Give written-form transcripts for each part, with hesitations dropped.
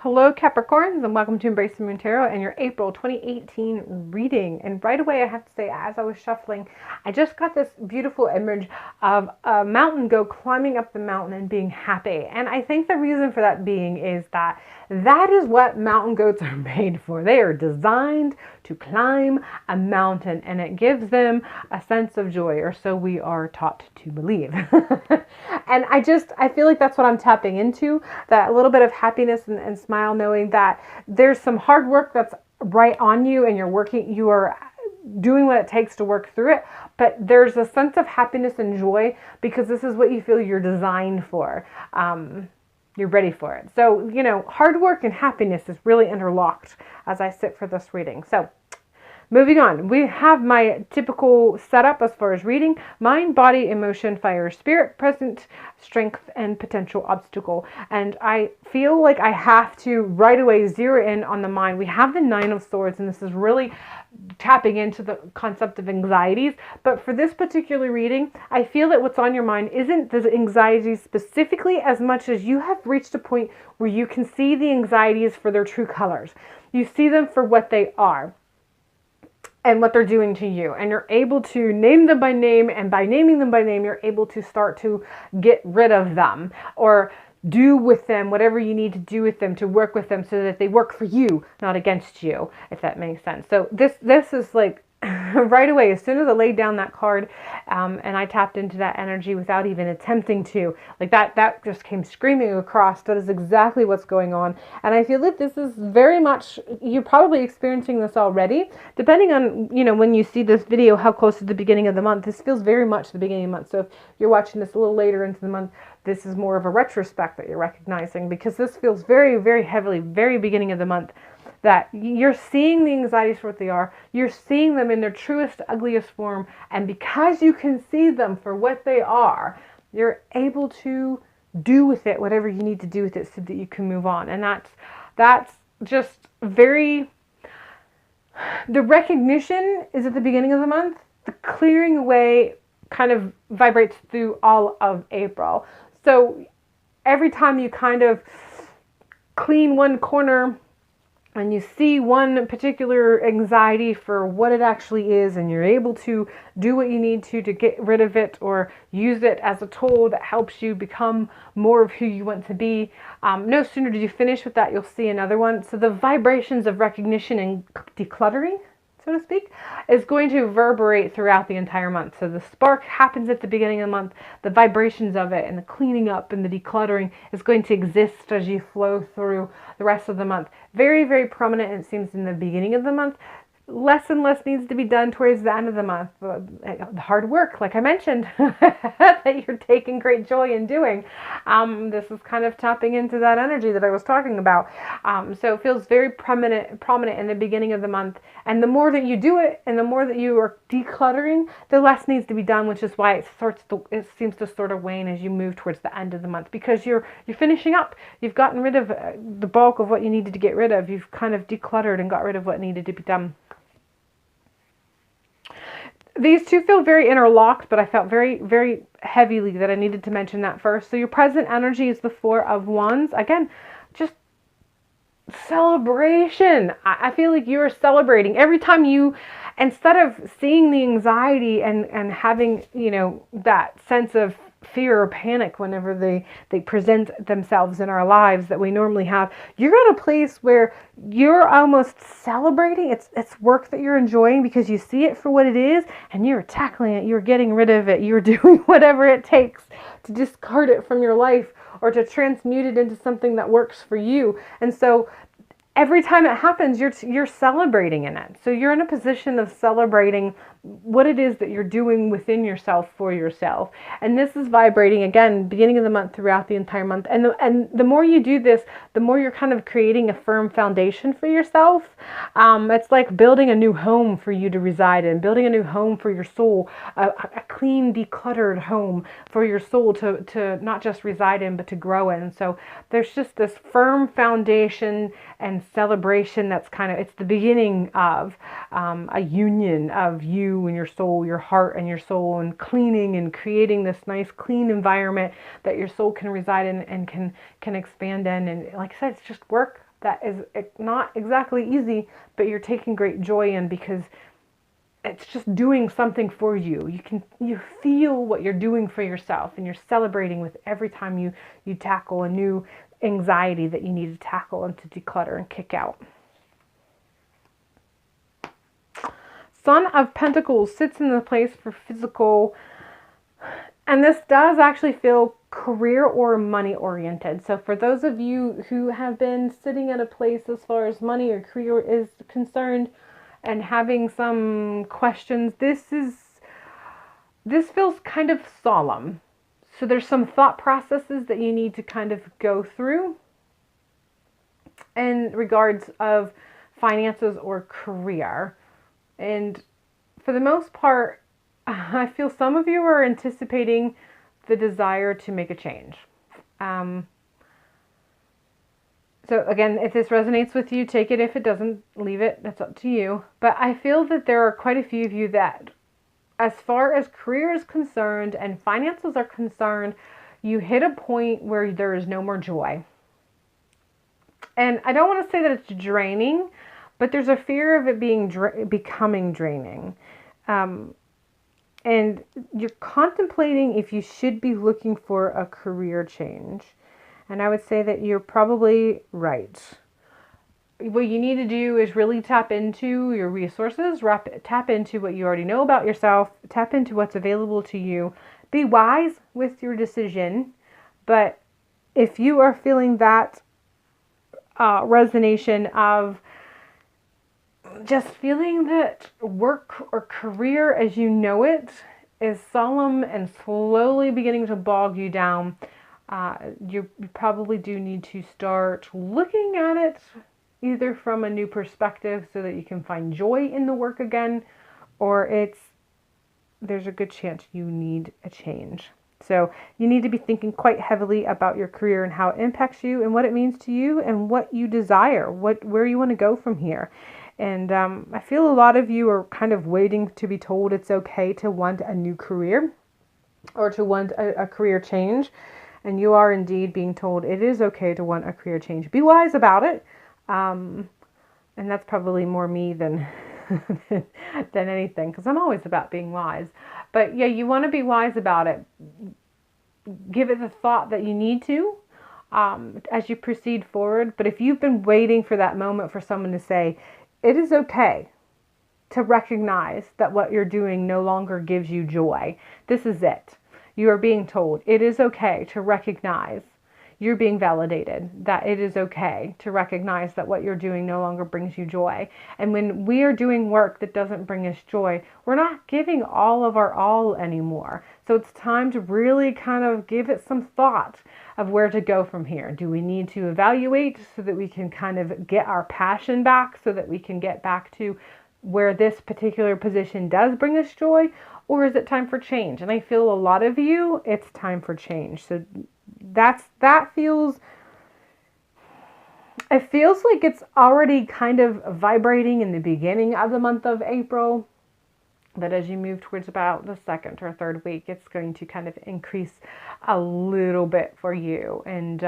Hello Capricorns, and welcome to Embrace the Moon Tarot and your April 2018 reading. And right away I have to say, as I was shuffling, I just got this beautiful image of a mountain goat climbing up the mountain and being happy. And I think the reason for that being is that is what mountain goats are made for. They are designed to climb a mountain, and it gives them a sense of joy, or so we are taught to believe. And I feel like that's what I'm tapping into, that little bit of happiness and smile, knowing that there's some hard work that's right on you, and you are doing what it takes to work through it, but there's a sense of happiness and joy because this is what you feel you're designed for. You're ready for it. So, hard work and happiness is really interlocked as I sit for this reading. So, moving on, we have my typical setup as far as reading: mind, body, emotion, fire, spirit, present, strength, and potential obstacle. And I feel like I have to right away zero in on the mind. We have the Nine of Swords, and this is really tapping into the concept of anxieties. But for this particular reading, I feel that what's on your mind isn't the anxieties specifically as much as you have reached a point where you can see the anxieties for their true colors. You see them for what they are and what they're doing to you, and you're able to name them by name, and by naming them by name, you're able to start to get rid of them or do with them whatever you need to do with them to work with them so that they work for you, not against you, if that makes sense. So this is like right away, as soon as I laid down that card and I tapped into that energy without even attempting to, like that just came screaming across. That is exactly what's going on. And I feel that this is very much, you're probably experiencing this already, depending on, when you see this video, how close to the beginning of the month. This feels very much the beginning of the month. So if you're watching this a little later into the month, this is more of a retrospect that you're recognizing, because this feels very, very heavily, very beginning of the month, that you're seeing the anxieties for what they are. You're seeing them in their truest, ugliest form. And because you can see them for what they are, you're able to do with it whatever you need to do with it so that you can move on. And that's just very, the recognition is at the beginning of the month. The clearing away kind of vibrates through all of April. So every time you kind of clean one corner and you see one particular anxiety for what it actually is, and you're able to do what you need to get rid of it or use it as a tool that helps you become more of who you want to be. No sooner do you finish with that, you'll see another one. So the vibrations of recognition and decluttering, so to speak, is going to reverberate throughout the entire month. So the spark happens at the beginning of the month. The vibrations of it and the cleaning up and the decluttering is going to exist as you flow through the rest of the month. Very, very prominent, it seems, in the beginning of the month. Less and less needs to be done towards the end of the month. The hard work, like I mentioned, that you're taking great joy in doing. This is kind of tapping into that energy that I was talking about. So it feels very prominent in the beginning of the month. And the more that you do it, and the more that you are decluttering, the less needs to be done, which is why it seems to sort of wane as you move towards the end of the month, because you're finishing up. You've gotten rid of the bulk of what you needed to get rid of. You've kind of decluttered and got rid of what needed to be done. These two feel very interlocked, but I felt very, very heavily that I needed to mention that first. So your present energy is the Four of Wands. Again, just celebration. I feel like you are celebrating every time you, instead of seeing the anxiety and having, that sense of fear or panic whenever they present themselves in our lives that we normally have, you're at a place where you're almost celebrating. It's work that you're enjoying because you see it for what it is, and you're tackling it, you're getting rid of it, you're doing whatever it takes to discard it from your life or to transmute it into something that works for you. And so every time it happens, you're celebrating in it. So you're in a position of celebrating what it is that you're doing within yourself for yourself. And this is vibrating, again, beginning of the month throughout the entire month. And the more you do this, the more you're kind of creating a firm foundation for yourself. It's like building a new home for you to reside in, building a new home for your soul, a clean, decluttered home for your soul to not just reside in, but to grow in. So there's just this firm foundation and celebration that's it's the beginning of a union of you and your soul, your heart and your soul, and cleaning and creating this nice clean environment that your soul can reside in and can expand in. And like I said, it's just work that is not exactly easy, but you're taking great joy in because it's just doing something for you. You feel what you're doing for yourself, and you're celebrating with every time you tackle a new anxiety that you need to tackle and to declutter and kick out. Son of Pentacles sits in the place for physical, and this does actually feel career or money oriented. So for those of you who have been sitting at a place as far as money or career is concerned and having some questions, this feels kind of solemn. So there's some thought processes that you need to kind of go through in regards of finances or career. And for the most part, I feel some of you are anticipating the desire to make a change. So again, if this resonates with you, take it. If it doesn't, leave it. That's up to you. But I feel that there are quite a few of you that, as far as career is concerned and finances are concerned, you hit a point where there is no more joy. And I don't want to say that it's draining, but there's a fear of it becoming draining. And you're contemplating if you should be looking for a career change. And I would say that you're probably right. What you need to do is really tap into your resources, tap into what you already know about yourself, tap into what's available to you. Be wise with your decision. But if you are feeling that resonation of just feeling that work or career as you know it is solemn and slowly beginning to bog you down, you probably do need to start looking at it either from a new perspective so that you can find joy in the work again, or there's a good chance you need a change. So you need to be thinking quite heavily about your career and how it impacts you and what it means to you and what you desire, where you want to go from here. And I feel a lot of you are kind of waiting to be told it's okay to want a new career or to want a career change. And you are indeed being told it is okay to want a career change. Be wise about it. And that's probably more me than than anything, because I'm always about being wise. But yeah, you want to be wise about it. Give it the thought that you need to as you proceed forward. But if you've been waiting for that moment for someone to say, it is okay to recognize that what you're doing no longer gives you joy. This is it. You are being told it is okay to recognize, you're being validated that it is okay to recognize that what you're doing no longer brings you joy. And when we are doing work that doesn't bring us joy, we're not giving all of our all anymore. So it's time to really kind of give it some thought of where to go from here. Do we need to evaluate so that we can kind of get our passion back, so that we can get back to where this particular position does bring us joy? Or is it time for change? And I feel a lot of you, it's time for change. So it feels like it's already kind of vibrating in the beginning of the month of April. But as you move towards about the second or third week, it's going to kind of increase a little bit for you. And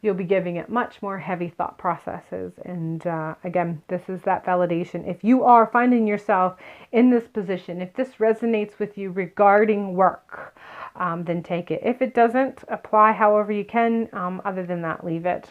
you'll be giving it much more heavy thought processes. And again, this is that validation. If you are finding yourself in this position, if this resonates with you regarding work, then take it. If it doesn't, apply however you can. Other than that, leave it.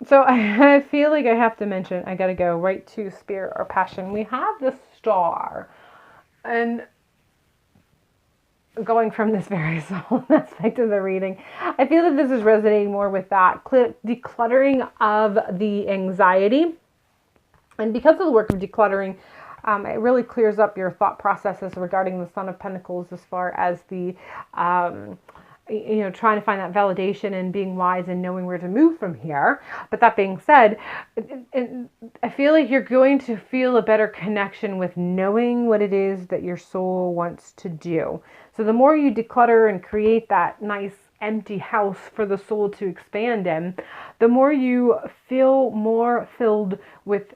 So I feel like I have to mention, I got to go right to spirit or passion. We have the star, and going from this very solemn aspect of the reading, I feel that this is resonating more with that decluttering of the anxiety. And because of the work of decluttering, it really clears up your thought processes regarding the Son of Pentacles as far as the trying to find that validation and being wise and knowing where to move from here. But that being said, I feel like you're going to feel a better connection with knowing what it is that your soul wants to do. So the more you declutter and create that nice empty house for the soul to expand in, the more you feel more filled with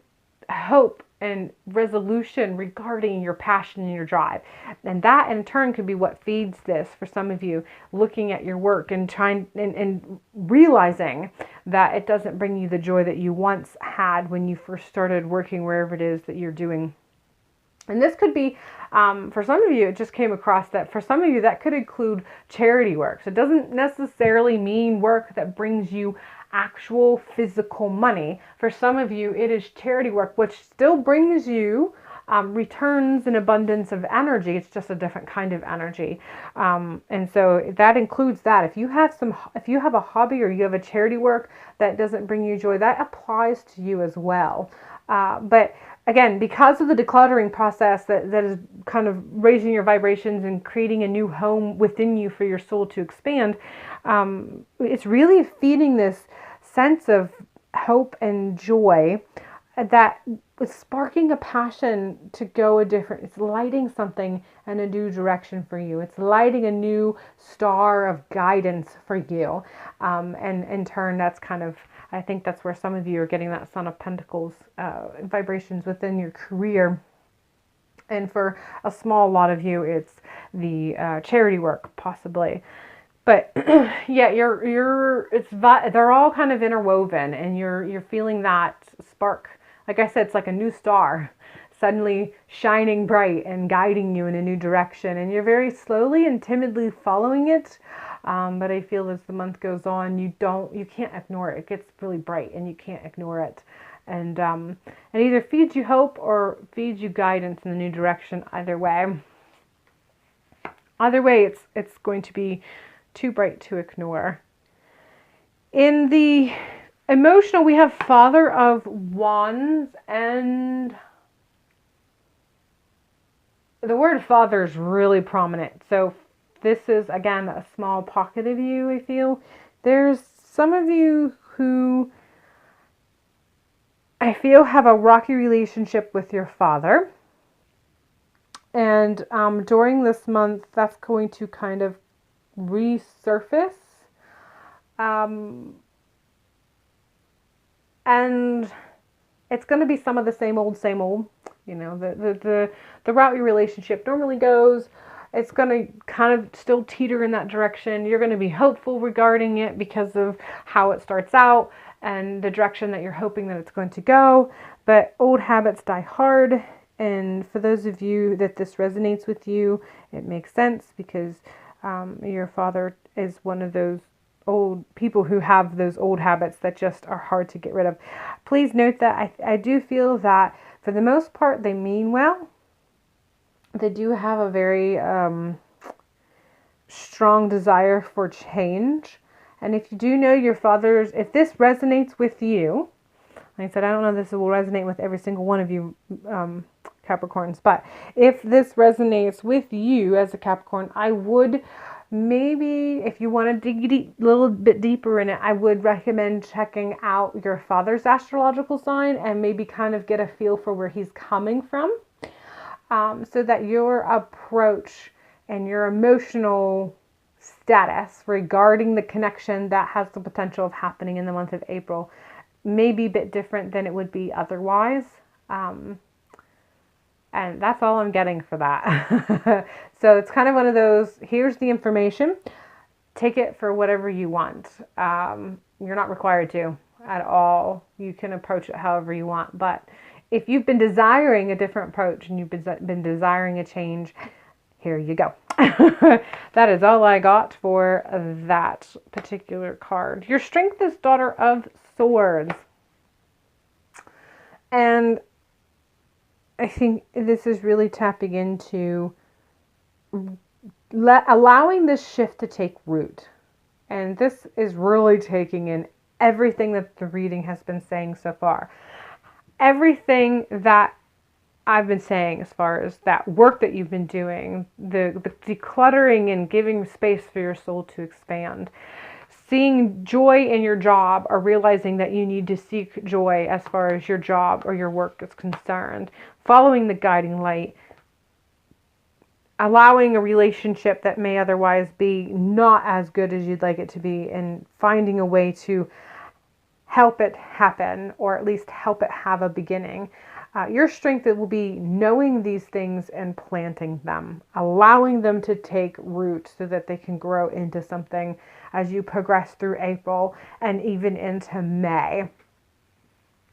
hope and resolution regarding your passion and your drive. And that in turn could be what feeds this for some of you, looking at your work and trying and realizing that it doesn't bring you the joy that you once had when you first started working wherever it is that you're doing. And this could be, for some of you, it just came across that for some of you, that could include charity work. So it doesn't necessarily mean work that brings you actual physical money. For some of you, it is charity work, which still brings you returns and abundance of energy. It's just a different kind of energy. And so that includes that. If you have a hobby or you have a charity work that doesn't bring you joy, that applies to you as well. But again, because of the decluttering process that is kind of raising your vibrations and creating a new home within you for your soul to expand, it's really feeding this sense of hope and joy that is sparking a passion to go it's lighting something in a new direction for you. It's lighting a new star of guidance for you. And in turn, that's kind of, I think that's where some of you are getting that Son of Pentacles vibrations within your career. And for a small lot of you, it's the charity work, possibly. But yeah, they're all kind of interwoven, and you're feeling that spark. Like I said, it's like a new star suddenly shining bright and guiding you in a new direction, and you're very slowly and timidly following it. But I feel as the month goes on, you can't ignore it. It gets really bright, and you can't ignore it. And it either feeds you hope or feeds you guidance in the new direction. Either way, it's going to be too bright to ignore. In the emotional, we have Father of Wands, and the word father is really prominent. So this is, again, a small pocket of you, I feel. There's some of you who I feel have a rocky relationship with your father. And during this month, that's going to kind of resurface. And it's going to be some of the same old. You know, the route your relationship normally goes. It's going to kind of still teeter in that direction. You're going to be hopeful regarding it because of how it starts out and the direction that you're hoping that it's going to go. But old habits die hard. And for those of you that this resonates with you, it makes sense because your father is one of those old people who have those old habits that just are hard to get rid of. Please note that I do feel that for the most part they mean well. They do have a very strong desire for change. And if you do know your father's, if this resonates with you, like I said, I don't know if this will resonate with every single one of you Capricorns, but if this resonates with you as a Capricorn, I would maybe, if you want to dig a little bit deeper in it, I would recommend checking out your father's astrological sign and maybe kind of get a feel for where he's coming from, so that your approach and your emotional status regarding the connection that has the potential of happening in the month of April may be a bit different than it would be otherwise. And that's all I'm getting for that. So it's kind of one of those, here's the information, take it for whatever you want. You're not required to at all. You can approach it however you want. But if you've been desiring a different approach and you've been desiring a change, here you go. That is all I got for that particular card. Your strength is Daughter of Swords. And I think this is really tapping into allowing this shift to take root. And this is really taking in everything that the reading has been saying so far. Everything that I've been saying as far as that work that you've been doing, the decluttering and giving space for your soul to expand. Seeing joy in your job or realizing that you need to seek joy as far as your job or your work is concerned. Following the guiding light. Allowing a relationship that may otherwise be not as good as you'd like it to be, and finding a way to help it happen, or at least help it have a beginning. Your strength, it will be knowing these things and planting them, allowing them to take root so that they can grow into something as you progress through April and even into May.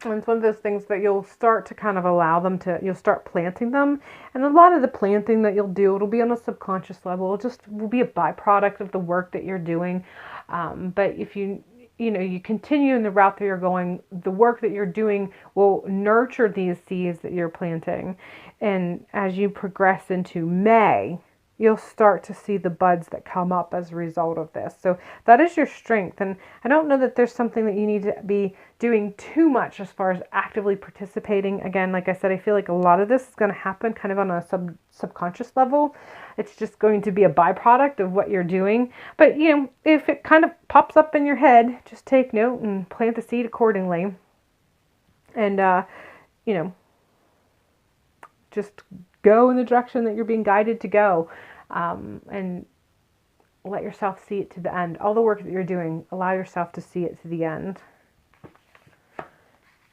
And it's one of those things that you'll start to kind of allow them to, you'll start planting them. And a lot of the planting that you'll do, it'll be on a subconscious level. It just will be a byproduct of the work that you're doing. But if you continue in the route that you're going, the work that you're doing will nurture these seeds that you're planting. And as you progress into May, you'll start to see the buds that come up as a result of this. So that is your strength. And I don't know that there's something that you need to be doing too much as far as actively participating. Again, like I said, I feel like a lot of this is going to happen kind of on a subconscious level. It's just going to be a byproduct of what you're doing. But, if it kind of pops up in your head, just take note and plant the seed accordingly. And, just go in the direction that you're being guided to go. And let yourself see it to the end. All the work that you're doing, allow yourself to see it to the end.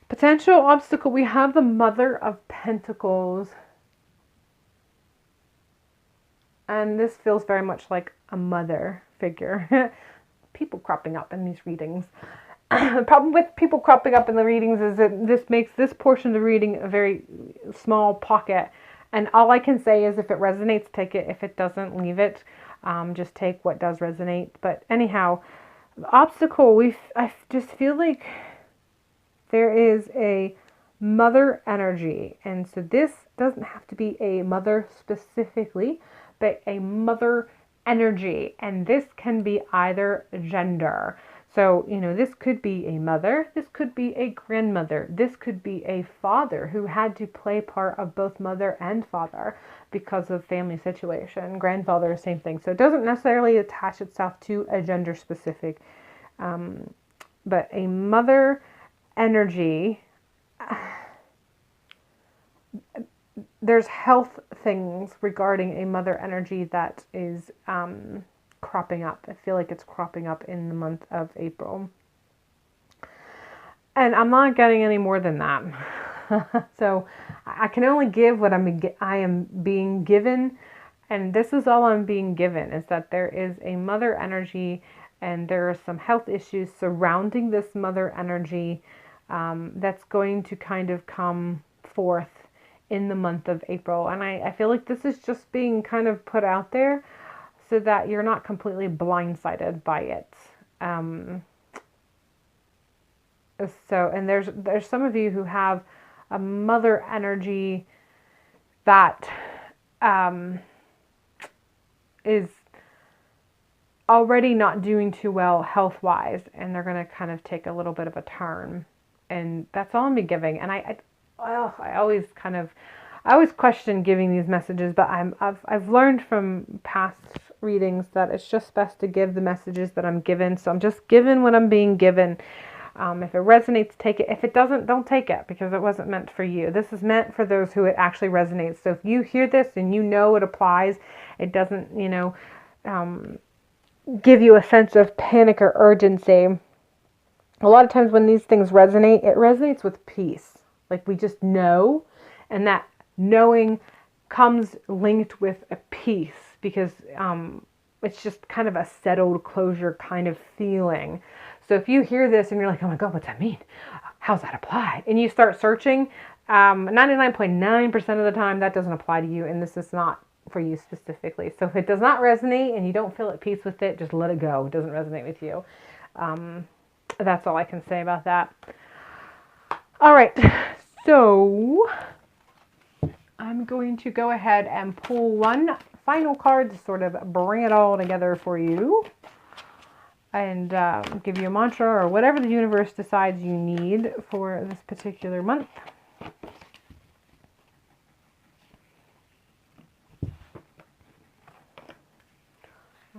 Potential obstacle, we have the Mother of Pentacles. And this feels very much like a mother figure. People cropping up in these readings. The problem with people cropping up in the readings is that this makes this portion of the reading a very small pocket. And all I can say is if it resonates, take it. If it doesn't, leave it. Just take what does resonate. But anyhow, the obstacle, I just feel like there is a mother energy. And so this doesn't have to be a mother specifically, but a mother energy. And this can be either gender. So, this could be a mother, this could be a grandmother, this could be a father who had to play part of both mother and father because of family situation. Grandfather, same thing. So it doesn't necessarily attach itself to a gender specific, but a mother energy. There's health things regarding a mother energy that is cropping up. I feel like it's cropping up in the month of April. And I'm not getting any more than that. So I can only give what I am being given. And this is all I'm being given, is that there is a mother energy and there are some health issues surrounding this mother energy that's going to kind of come forth in the month of April. And I feel like this is just being kind of put out there so that you're not completely blindsided by it. And there's some of you who have a mother energy that is already not doing too well health-wise, and they're going to kind of take a little bit of a turn. And that's all I'm giving. And I always question giving these messages, but I've learned from past readings that it's just best to give the messages that I'm given. So I'm just giving what I'm being given. If it resonates, take it. If it doesn't, don't take it, because it wasn't meant for you. This is meant for those who it actually resonates. So if you hear this and it applies, it doesn't, give you a sense of panic or urgency. A lot of times when these things resonate, it resonates with peace. Like we just know, and that knowing comes linked with a peace, because it's just kind of a settled closure kind of feeling. So if you hear this and you're like, oh my God, what's that mean? How's that apply? And you start searching, 99.9% of the time that doesn't apply to you, and this is not for you specifically. So if it does not resonate and you don't feel at peace with it, just let it go. It doesn't resonate with you. That's all I can say about that. All right, so I'm going to go ahead and pull one final card to sort of bring it all together for you, and give you a mantra or whatever the universe decides you need for this particular month.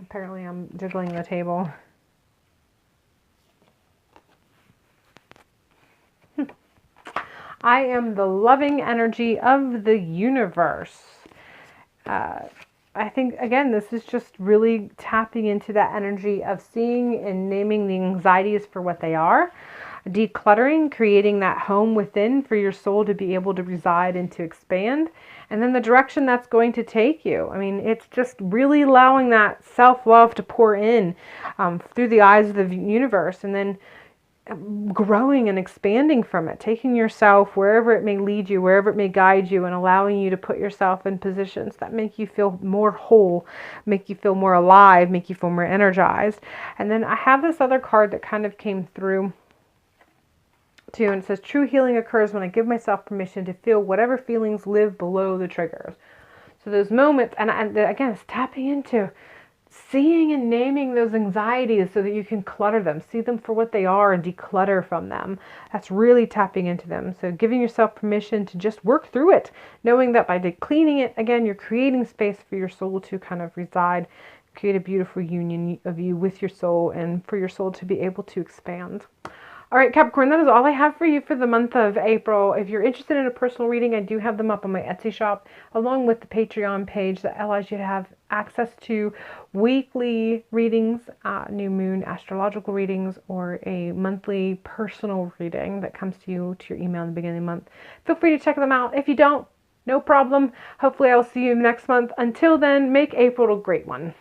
Apparently I'm jiggling the table. I am the loving energy of the universe. I think, again, this is just really tapping into that energy of seeing and naming the anxieties for what they are. decluttering, creating that home within for your soul to be able to reside and to expand, and then the direction that's going to take you. I mean, it's just really allowing that self-love to pour in through the eyes of the universe, and then growing and expanding from it, taking yourself wherever it may lead you, wherever it may guide you, and allowing you to put yourself in positions that make you feel more whole, make you feel more alive, make you feel more energized. And then I have this other card that kind of came through too, and it says, true healing occurs when I give myself permission to feel whatever feelings live below the triggers. So those moments, and again, it's tapping into seeing and naming those anxieties so that you can clutter them, see them for what they are and declutter from them. That's really tapping into them. So giving yourself permission to just work through it, knowing that by cleaning it, again, you're creating space for your soul to kind of reside, create a beautiful union of you with your soul, and for your soul to be able to expand. All right, Capricorn, that is all I have for you for the month of April. If you're interested in a personal reading, I do have them up on my Etsy shop, along with the Patreon page that allows you to have access to weekly readings, new moon astrological readings, or a monthly personal reading that comes to you to your email in the beginning of the month. Feel free to check them out. If you don't, no problem. Hopefully I'll see you next month. Until then, make April a great one.